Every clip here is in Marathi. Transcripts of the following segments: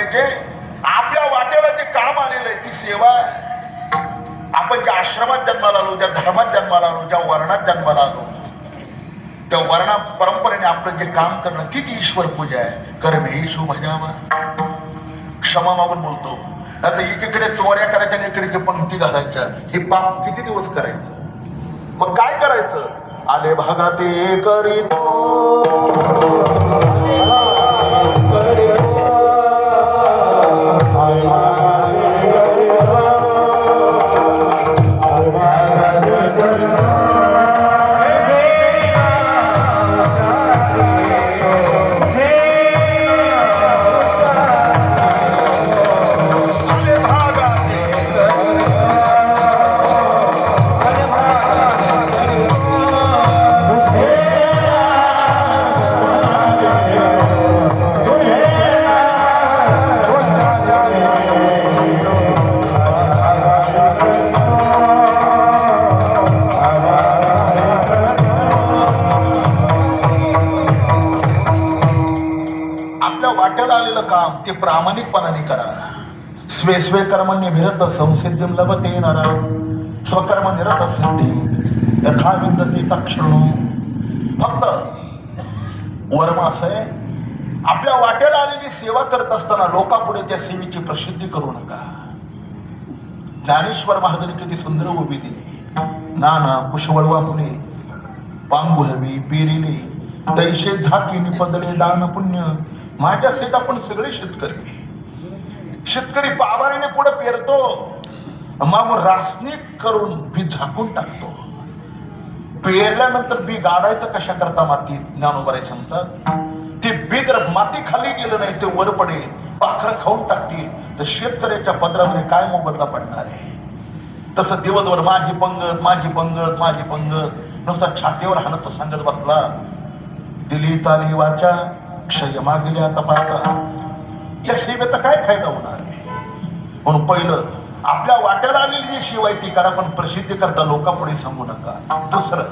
सांगायचे आपल्या वाट्याला जे काम आलेलं आहे ती सेवा आहे. आपण ज्या आश्रमात जन्माला आलो, ज्या धर्मात जन्माला आलो, ज्या वर्णात जन्माला आलो, त्या वर्णा परंपरेने आपलं जे काम करणं किती ईश्वर पूजा आहे. कर्मेषु भजावा, क्षमा मागून बोलतो. आता एकीकडे चोऱ्या करायच्या आणि एकीकडे पंक्ती घालायच्या, हे पाप किती दिवस करायचं. मग काय करायचं. आले भागाते करीतो काम ते प्रामाणिकपणाने करा. स्वे स्वे कर्मण्य विरत संसिद्धिं लभते नर स्वकर्म निरत सिद्धी यथा विंदती तक्षणू. फक्त वर्म असं आहे, आपल्या वाट्याला आलेली सेवा करत असताना लोकांपुढे त्या सेवेची प्रसिद्धी करू नका. ज्ञानेश्वर महाराजांनी किती सुंदर उभी दिली. नाना कुशवळवा फुले पांगुरवी पेरिले तैशे झाकी निपदले दान पुण्य. माझ्या शेत आपण सगळे शेतकरी पावारीने पुढे पेरतो, मग रासनिक करून बी झाकून टाकतो. पेरल्यानंतर बी गाडायचं कशा करता मातीत. ज्ञानोबराय सांगतात ते बी जर माती खाली गेलं नाही ते वर पडेल, पाखरं खाऊन टाकतील, तर शेतकऱ्याच्या पदरामध्ये काय मोबदला पडणार आहे. तसं दिवसभर माझी पंगत माझी पंगत माझी पंगत नुसता छातीवर हाणत सांगत बसला. दिली चाली वाचा क्षय मागल्या तपाचा, या सेवेचा काय फायदा होणार आहे. म्हणून पहिलं आपल्या वाट्याला आलेली जी सेवा आहे ती करा, पण प्रसिद्धी करता लोकांपुढे सांगू नका. दुसरं,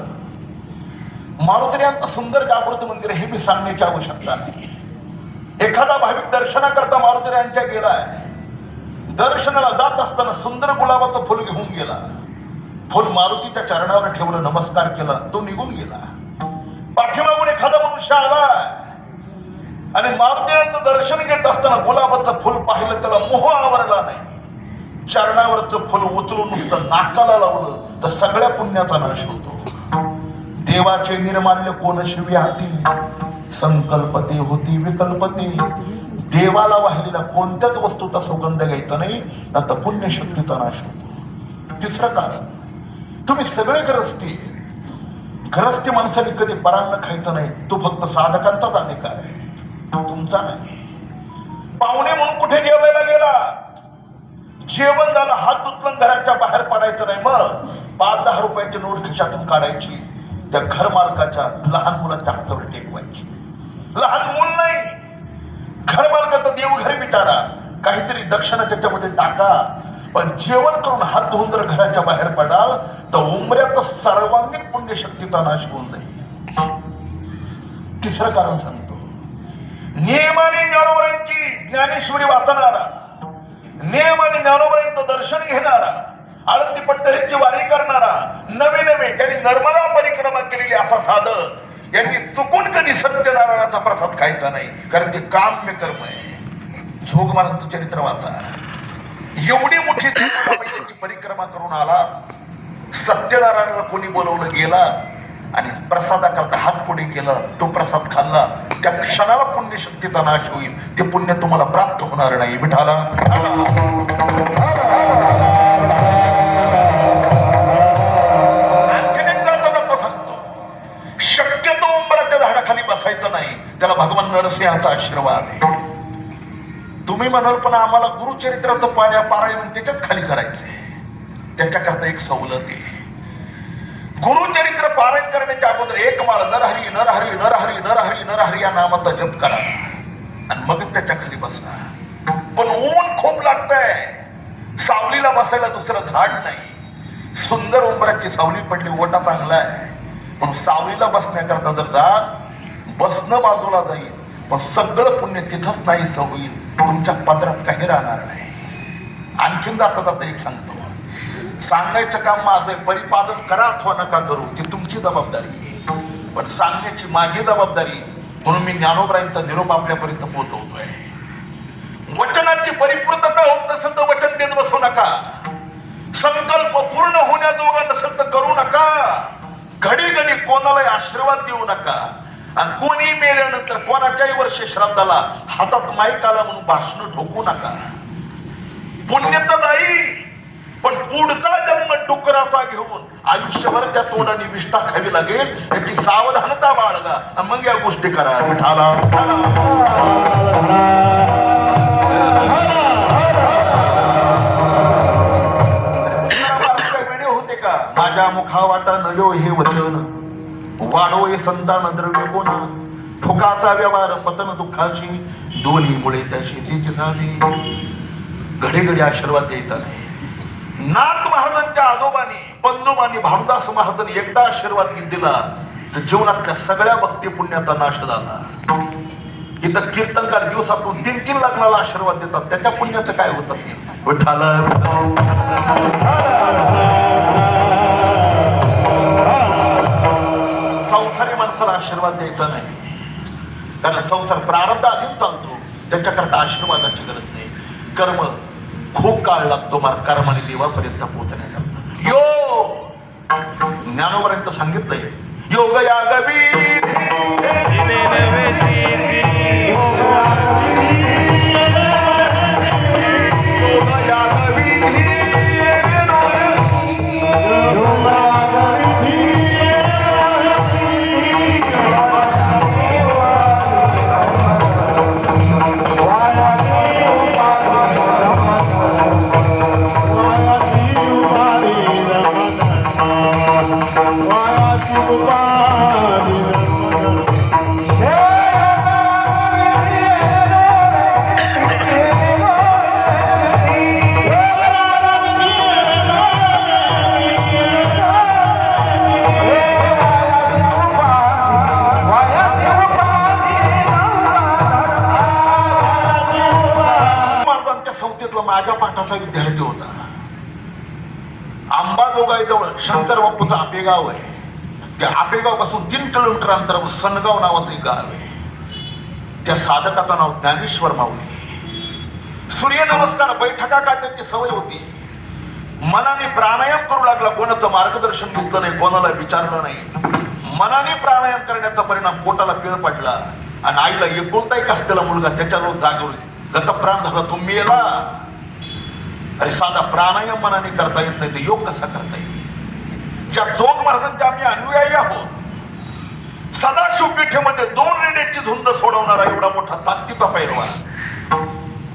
मारुतीयांचं सुंदर जागृत मंदिर हे मी सांगण्याची आवश्यकता नाही. एखादा भाविक दर्शनाकरता मारुतीयांच्या गेलाय, दर्शनाला जात असताना सुंदर गुलाबाचं फुल घेऊन गेला, फुल मारुतीच्या चरणावर ठेवलं, नमस्कार केला, तो निघून गेला. पाठीमागून एखादा मनुष्य आला आणि मारुतीयांचं दर्शन घेत असताना गुलाबाचं फुल पाहिलं, त्याला मोह आवरला नाही, चरणावरचं फुल उचलून नुसतं नाकाला लावलं, तर सगळ्या पुण्याचा नाश होतो. देवाचे निर्माल्य कोण शिवी हाती संकल्पते होती विकल्पते. देवाला वाहिलेल्या कोणत्याच वस्तूचा सुगंध घ्यायचा नाही, आता पुण्यशक्तीचा नाश होतो. तिसरं कारण, तुम्ही सगळे गृहस्थी माणसाने कधी परान्न खायचं नाही. तो फक्त साधकांचाच अधिकार आहे, तुमचा नाही. पाहुणे म्हणून कुठे जेवायला गेला, जेवण झालं, हात धुतलं, घराच्या बाहेर पडायचं नाही. मग 5-10 रुपयाची नोट खिशातून काढायची, त्या घर मालकाच्या लहान मुलाच्या हातावर टेकवायची. लहान मूल नाही, घर मालकाचं देवघरी विचारा, काहीतरी दक्षिणा त्याच्यामध्ये टाका. पण जेवण करून हात धुवून जर घराच्या बाहेर पडाल तर उमऱ्यात सर्वांगीण पुण्यशक्तीचा नाश होऊन जाईल. तिसरं कारण सांगतो, नियमाने ज्ञानोबरांची ज्ञानेश्वरी वाचणारा, नियमाने ज्ञानोबरांचं दर्शन घेणारा, आळंदी पंढरीची वारी करणारा, नवे नवे त्यांनी नर्मदा परिक्रमा केलेली असा साधक यांनी चुकून कधी सत्यनारायणाचा प्रसाद खायचा नाही, कारण ते काम्य कर्म आहे. झोग महाराजांचं चरित्र वाचा. एवढी मोठी परिक्रमा करून आला, सत्यनारायणाला कोणी बोलवलं गेला आणि प्रसादाकरता हात पुढे केला, तो प्रसाद खाल्ला, त्या क्षणाला पुण्यशक्तीचा नाश होईल. ते पुण्य तुम्हाला प्राप्त होणार नाही. विठाला शक्यतो उंबराच्या झाडाखाली बसायचं नाही, त्याला भगवान नरसिंहाचा आशीर्वाद आहे. तुम्ही म्हणाल पण आम्हाला गुरुचरित्राचं पारायण त्याच्यात खाली करायचंय, त्याच्याकरता एक सवलत आहे. गुरुचरित्र पारायण करण्याच्या अगोदर एक माळ नरहरी नरहरी नरहरी नरहरी नरहरी या नामाचा जप करा आणि मगच त्याच्या खाली बसा. पण ऊन खूप लागतंय, सावलीला बसायला दुसरं झाड नाही. सुंदर उंबराची सावली पडली, ओटा चांगला आहे, पण सावलीला बसण्याकरता जर जात बसणं बाजूला जाईल, पण सगळं पुण्य तिथंच नाहीसं होईल, तुमच्या पदरात काही राहणार नाही. आणखीन जाता जाता एक सांगतो, सांगायचं काम माझं, परिपालन करा अथवा नका करू ती तुमची जबाबदारी, पण सांगण्याची माझी जबाबदारी. म्हणून मी ज्ञानोबरायांचा निरोप आपल्यापर्यंत पोहोचवतोय. वचनाची परिपूर्तता होत नसेल तर वचन देत बसू नका. संकल्प पूर्ण होण्याजोगा नसेल तर करू नका. घडी घडी कोणालाही आशीर्वाद देऊ नका. आणि कोणी मेल्यानंतर कोणाच्याही वर्ष श्राद्धाला हातात माईक आला म्हणून भाषण ठोकू नका. पुण्य तर नाही, पण पुढचा जन्म डुकराचा घेऊन आयुष्यभर त्या तोंडाने विष्ठा खावी लागेल याची सावधानता बाळगा. मग या गोष्टी करा. होते का माझ्या मुखावाटा नयो हे वचन, वाढो हे संतान द्रव्य कोण, ठोकाचा व्यवहार पतन दुःखाची, दोन्ही मुळे त्या शेतीची झाली. घडी घडी आशीर्वाद द्यायचा नाही. नाथ महाराजांच्या आजोबांनी बंधुमानी भानुदास महाराजांनी एकदा आशीर्वाद दिला तर जीवनातल्या सगळ्या भक्ती पुण्याचा नाश झाला. इथं कीर्तनकार दिवसातून 3-3 लग्नाला आशीर्वाद देतात, त्याच्या पुण्याचं काय होत असेल. विठ्ठला संसारी माणसाला आशीर्वाद द्यायचा नाही, कारण संसार प्रारब्ध आधीच चालतो, त्याच्याकरता आशीर्वादाची गरज नाही. कर्म खूप काळ लागतो मला कर्माने देवापर्यंत पोहोचण्याचा. ज्ञानोबरांचं सांगितलंय, योग यागवी माझ्या पाठाचा विद्यार्थी होता. आंबाजोगाईजवळ शंकर बाप्पूचं आपेगाव आहे. त्या आपेगाव पासून 3 किलोमीटर अंतरावर सनगाव नावाचं एक गाव आहे. त्या साधकाचं नाव ज्ञानेश्वर माऊली. सूर्यनमस्कार बैठका काढण्याची सवय होती. मनाने प्राणायाम करू लागला. कोणाचं मार्गदर्शन घेतलं नाही, कोणाला विचारलं नाही. मनाने प्राणायाम करण्याचा परिणाम पोटाला पिळ पडला आणि आईला एकुलता एक असलेला मुलगा त्याच्याजवळ जागवले. गतप्राण झाला, तो मेला. अरे साधा प्राणायाम मनाने करता येत नाही तर योग कसा करता येईल. ज्या जोग महाराजांचे आम्ही अनुयायी आहोत, सदाशिव पेठेमध्ये 2 रेड्याची झुंड सोडवणारा एवढा मोठा ताकदीचा पैलवान.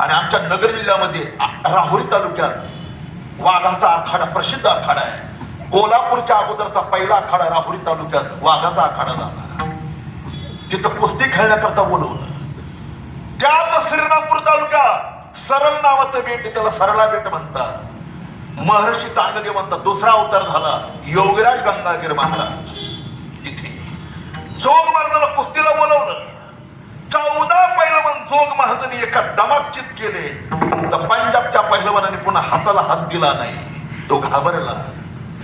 आणि आमच्या नगर जिल्ह्यामध्ये राहुरी तालुक्यात वाघाचा आखाडा प्रसिद्ध आखाडा आहे. कोल्हापूरच्या अगोदरचा पहिला आखाडा राहुरी तालुक्यात वाघाचा आखाडा झाला. तिथं कुस्ती खेळण्याकरता बोलवलं. त्यात श्रीरामपूर तालुक्यात सरळ नावाचं बेट, त्याला सरळा बेट म्हणतात. महर्षी चांगले म्हणतात दुसरा अवतार झाला योगीराज गंगाधर महाराज. तिथे जोग महाराजांना कुस्तीला बोलवलं. 14 पैलवान जोग महाराजांनी एका दमात चित केले तर पंजाबच्या पैलवानाने पुन्हा हाताला हात दिला नाही. तो घाबरला.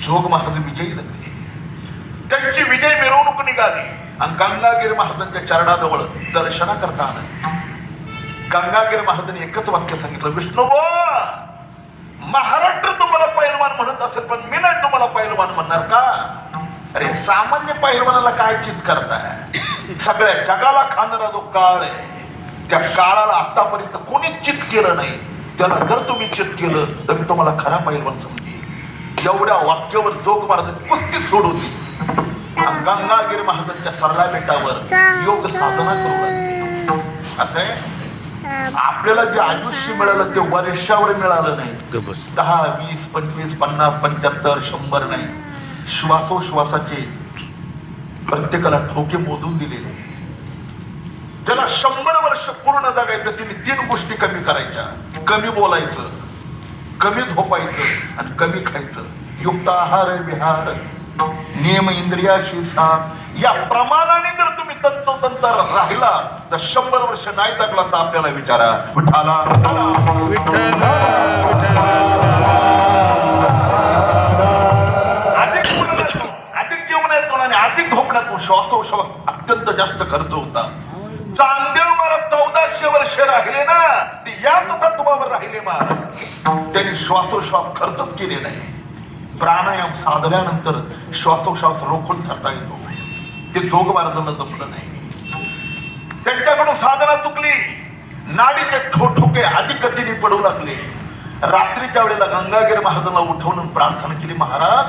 जोग महाराज विजयी झाले. त्यांची विजय मिरवणूक निघाली आणि गंगागिरी महाराजांच्या चरणाजवळ दर्शनाकरता आला. गंगागिरी महाराजांनी एकच वाक्य सांगितलं, विष्णुबा, महाराष्ट्र तुम्हाला पैलवान म्हणत असेल पण मी नाही तुम्हाला पैलवान म्हणणार का. अरे सामान्य पैलवानाला काय चित करताय. सगळ्या जगाला खाणारा जो काळ आहे त्या काळाला आतापर्यंत कोणीच चित केलं नाही. त्याला जर तुम्ही चित केलं तर मी तुम्हाला खरा पैलवान समजेल. एवढ्या वाक्यावर जोग महाराजांनी कुस्ती सोडवली. गंगागिरी महाराजांच्या सरला बेटावर योग साधना करू लागली. असं आहे, आपल्याला जे आयुष्य मिळालं ते वर्षावर मिळालं नाही. 10, 20, 25, 50, 75, 100 नाही. श्वासोश्वासाचे प्रत्येकाला ठोके मोजून दिलेले. ज्याला 100 वर्ष पूर्ण जगायचं तिने 3 गोष्टी कमी करायच्या. कमी बोलायचं, कमी झोपायचं आणि कमी खायचं. युक्त आहार विहार, नियम इंद्रियाशी साथ, या प्रमाणाने जर तुम्ही तंतोतंत राहिला तर 100 वर्ष नाही जगला तर आपल्याला विचारा. विठाला अधिक जेवण येतो आणि अधिक झोपण्यात श्वासोश्वास अत्यंत जास्त खर्च होता. चांदेव महाराज 1400 वर्ष राहिले ना, ते या तत्वावर राहिले महाराज. त्यांनी श्वासोश्वास खर्चच केले नाही. प्राणायाम साधल्यानंतर श्वासोश्वास रोखून ठरता येतो. ते जोग महाराजांना जमलं नाही. त्यांच्याकडून साधना चुकली. नाडीचे ठोके अधिक गतीने पडू लागले. रात्रीच्या वेळेला गंगागिरी महाराजांना उठवून प्रार्थना केली, महाराज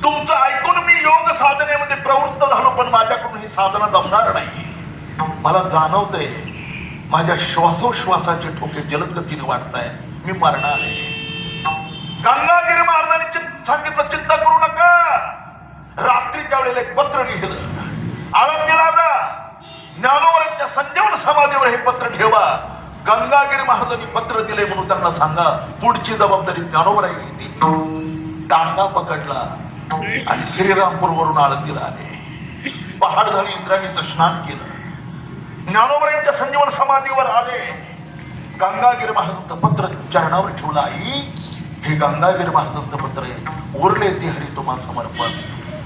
तुमचं ऐकून मी योग साधनेमध्ये प्रवृत्त झालो, पण माझ्याकडून ही साधना जमणार नाही. मला जाणवतंय माझ्या श्वासोश्वासाचे ठोके जलद गतीने वाढताय, मी मरणार आहे. गंगागिरी महाराजांनी सांगितलं चिंता करू नका. रात्रीच्या वेळेला एक पत्र लिहिलं, आळंदीला जा, ज्ञानोबरांच्या संजीवन समाधीवर हे पत्र ठेवा. गंगागिरी महाराजांनी पत्र दिले म्हणून त्यांना सांगा पुढची जबाबदारी ज्ञानोबराई घेतली. टांगा पकडला आणि श्रीरामपूरवरून आळंदीला आले. पहाड झाली, इंद्राणीचं स्नान केलं, ज्ञानोबरांच्या संजीवन समाधीवर आले. गंगागिरी महाराजांचं पत्र चरणावर ठेवलं. आई, हे गंगागिरी महाराजांचं पत्र आहे, उरले ते हरी तुम्हा समर्पण.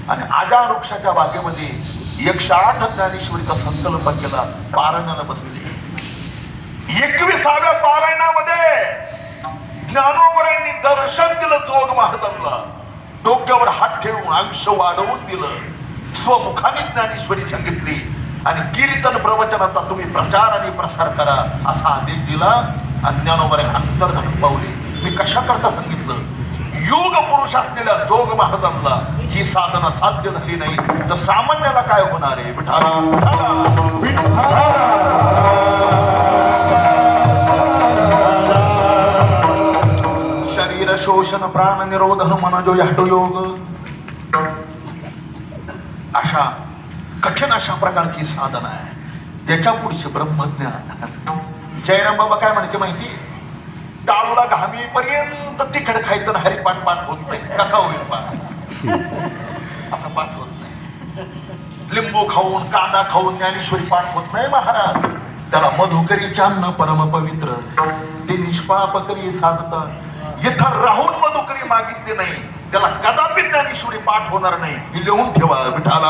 आणि आजा वृक्षाच्या बागेमध्ये 108 ज्ञानेश्वरीचा संकल्प केला. पारायणाला बसले. 21व्या पारायणामध्ये ज्ञानोबरांनी दर्शन दिलं जोग महाराजांना. डोक्यावर हात ठेवून आयुष्य वाढवून दिलं. स्वमुखाने ज्ञानेश्वरी सांगितली आणि कीर्तन प्रवचनाचा तुम्ही प्रचार आणि प्रसार करा असा आदेश दिला. आणि ज्ञानोबराय अंतर्धान पावले. मी कशा करता सांगितलं, योग पुरुष असलेल्या जोग महाराजांना ही साधना साध्य झाली नाही तर सामान्याला काय होणार आहे. विठाला शरीर शोषण प्राण निरोधन मनजो याटो योग, अशा कठीण अशा प्रकारची साधना आहे. त्याच्या पुढचे ब्रह्मज्ञान. जयराम बाबा काय म्हणायचे माहिती, टाळूला घामीपर्यंत तिखट खायचं ना, हरिपाठ पाठ होत नाही. कसा होईल पाठ? असा पाठ होत नाही. लिंबू खाऊन कांदा खाऊन ज्ञानेश्वरी पाठ होत नाही महाराज. त्याला मधुकरीचे अन्न परम पवित्र, ते निष्पाप करी साधता. इथं राहून मधुकरी मागितली नाही त्याला कदापि ज्ञानेश्वरी पाठ होणार नाही. ही लिहून ठेवा. विठाला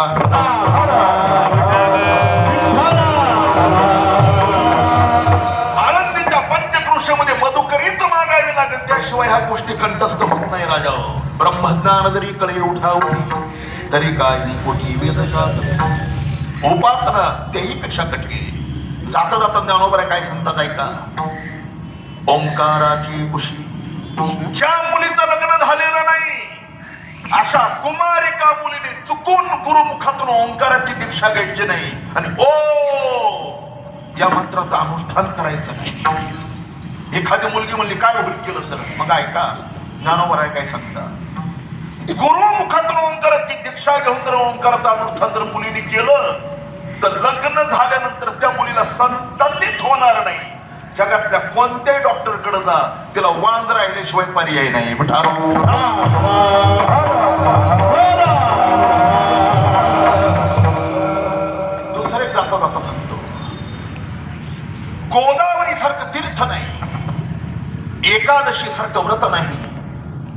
आनंदीच्या पंचकृष्यामध्ये मधुकरीच मागावी लागेल, त्याशिवाय ह्या गोष्टी कंठस्थ होत नाही. राजा ब्रह्मज्ञान जरी कळे उठावली तरी काय कोटी वेदशास्त्र. उपासना तेही पेक्षा कठीण. जाता जाता ज्ञानोबराय काय सांगतात ऐका, ओंकाराची कुशी. ज्या मुलीचं लग्न झालेलं नाही अशा कुमारिका मुलीने चुकून गुरुमुखातून ओंकाराची दीक्षा घ्यायची नाही आणि ओ या मंत्राचं अनुष्ठान करायचं नाही. एखादी मुलगी म्हणली काय होईल केलं तर मग ऐका ज्ञानोबराय काय सांगतात, गुरुमुखातून ओंकाराची दीक्षा घेऊन जर ओंकाराचं अनुष्ठान जर मुलीने केलं तर लग्न झाल्यानंतर त्या मुलीला संतानित होणार नाही. जगातल्या कोणत्याही डॉक्टरकडे जा, तिला वांज राहिल्याशिवाय पर्याय नाही. दुसरे जाता जाता सांगतो, गोदावरी सारखं तीर्थ नाही, एकादशी सारखं व्रत नाही,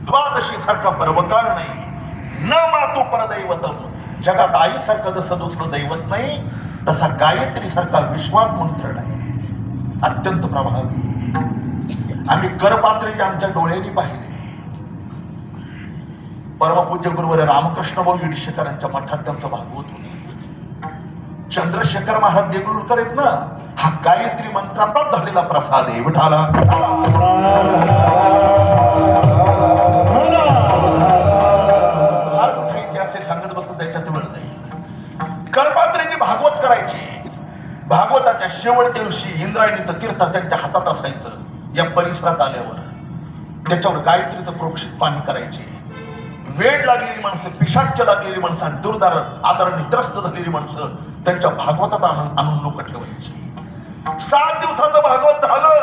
द्वादशी सारखा पर्वकाळ नाही, न मातु परदैवतम. जगात आईसारखं जसं दुसरं दैवत नाही तसा गायत्री सारखा विश्वास मंत्र नाही. अत्यंत प्रभावी. आम्ही करपात्रीचे आमच्या डोळ्यांनी पाहिले. परमपूज्य गुरुवर रामकृष्ण भाऊ येडीशेकरांच्या मठात त्यांचं भागवत होतं. चंद्रशेखर महाराज देगलूरकर आहेत ना, हा गायत्री मंत्राचाच झालेला प्रसाद आहे. विठाला फार मोठे इतिहास सांगत बसतो, त्याच्यात वेळ जाईल. करपात्रीची भागवत करायची. भागवताच्या शेवटच्या दिवशी इंद्रायणीचं तीर्थ त्यांच्या हातात असायचं. या परिसरात आल्यावर त्याच्यावर गायत्रीचं प्रोक्षित पाणी करायचे. वेळ लागलेली माणसं, पिशाच्य लागलेली माणसं आणि दुर्दार आजाराने त्रस्त झालेली माणसं त्यांच्या भागवतात आणून लोक ठेवायची. 7 दिवसाचं भागवत झालं.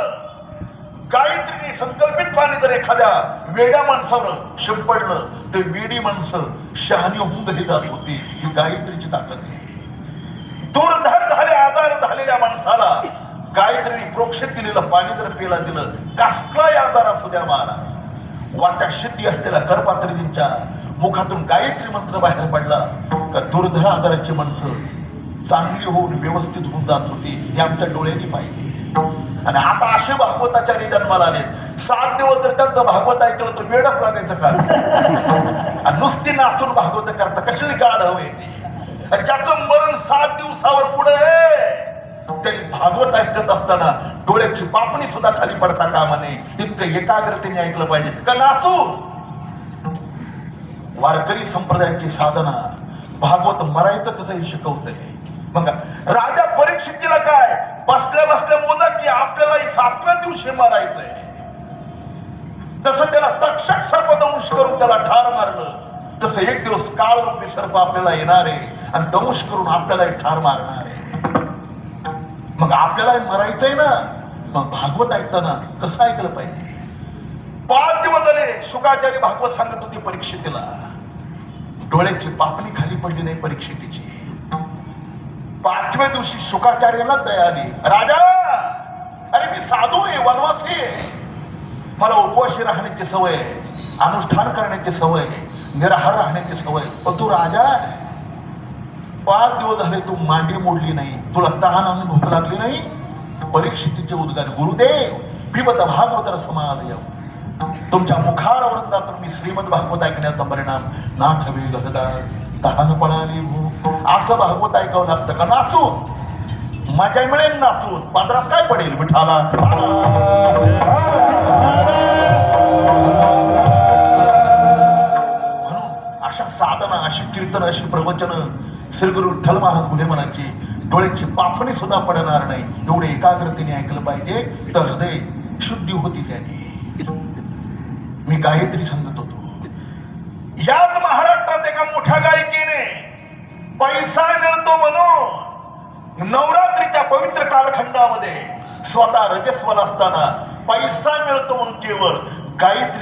गायत्रीने संकल्पित पाणी जर एखाद्या वेड्या माणसावर शिंपडलं तर वेडी माणसं शहाणी होऊन घरी जात होती. ही गायत्रीची ताकद आहे. दुर्धर झाले आजार झालेल्या माणसाला गायत्री प्रोक्षेत दिलेलं पाणी जर पेला दिलं, कसलाही आजार असू द्या महाराज, वाट्या सिद्धी असलेल्या करपात्रींच्या मुखातून गायत्री मंत्र बाहेर पडला का दुर्धर आजाराची माणसं चांगली होऊन व्यवस्थित होऊन जात होती. हे आमच्या डोळ्यांनी पाहिले. आणि आता असे भागवताचार्य जन्माला आले, 7 दिवस जर त्यांचं भागवत ऐकलं तर वेळच लागायचं का? आणि नुसती नाचून भागवत करता कशाने गाढ हवे ते, ज्याचं मरण 7 दिवसावर पुढे त्यांनी भागवत ऐकत असताना डोळ्याची पापणी सुद्धा खाली पडता कामा नये, इतकं एकाग्रतेने ऐकलं पाहिजे का नाचून. वारकरी संप्रदायाची साधना भागवत मरायचं कसं शिकवतंय. मग राजा परीक्षितीला काय बसल्या बसल्या मोदा की आपल्याला 7व्या दिवशी मारायचंय, तसं त्याला तक्षक सर्प दंश करून त्याला ठार मारलं, तसं एक दिवस काळ रूपी सर्प आपल्याला येणार आहे आणि दंश करून आपल्याला ठार मारणार आहे. मग आपल्याला मरायचंय ना, मग भागवत ऐकताना कसं ऐकलं पाहिजे. 5 दिवस झाले शुकाचार्य भागवत सांगत होती परीक्षितीला, डोळ्याची पापणी खाली पडली नाही परीक्षितीची. 5व्या दिवशी शुकाचार्याला दया आली, राजा अरे मी साधू आहे, वनवासी आहे, मला उपवासी राहण्याची सवय, अनुष्ठान करण्याची सवय, निराहार राहण्याची सवय, पण तू राजा 5 दिवस झाले तू मांडी मोडली नाही, तुला तहान आणि भूक लागली नाही. परीक्षितीचे उद्गार, गुरुदेव पिबत भागवतर समालय, तुमच्या मुखारवृंदातून मी श्रीमद भागवत ऐकण्याचा परिणाम ना ठेवी गहदा तहान पळाली भूक. असं भागवत ऐकावं लागतं का? नाचून मजा मिळेल, नाचून पादरात काय पडेल विठाला. म्हणून अशा साधना, अशी कीर्तन, अशी प्रवचन श्री गुरु विठ्ठल महाराज गुढे म्हणायची, डोळ्याची पापणी सुद्धा पडणार नाही, एवढे एकाग्रतेने ऐकलं पाहिजे तर हृदय शुद्धी होती त्याने. मी गायत्री सांगत होतो, याच महाराष्ट्रात एका मोठ्या गायिकेने पैसा मिळतो म्हणून नवरात्रीच्या पवित्र कालखंडामध्ये स्वतः रजस्वल असताना पैसा मिळतो म्हणून केवळ गायत्री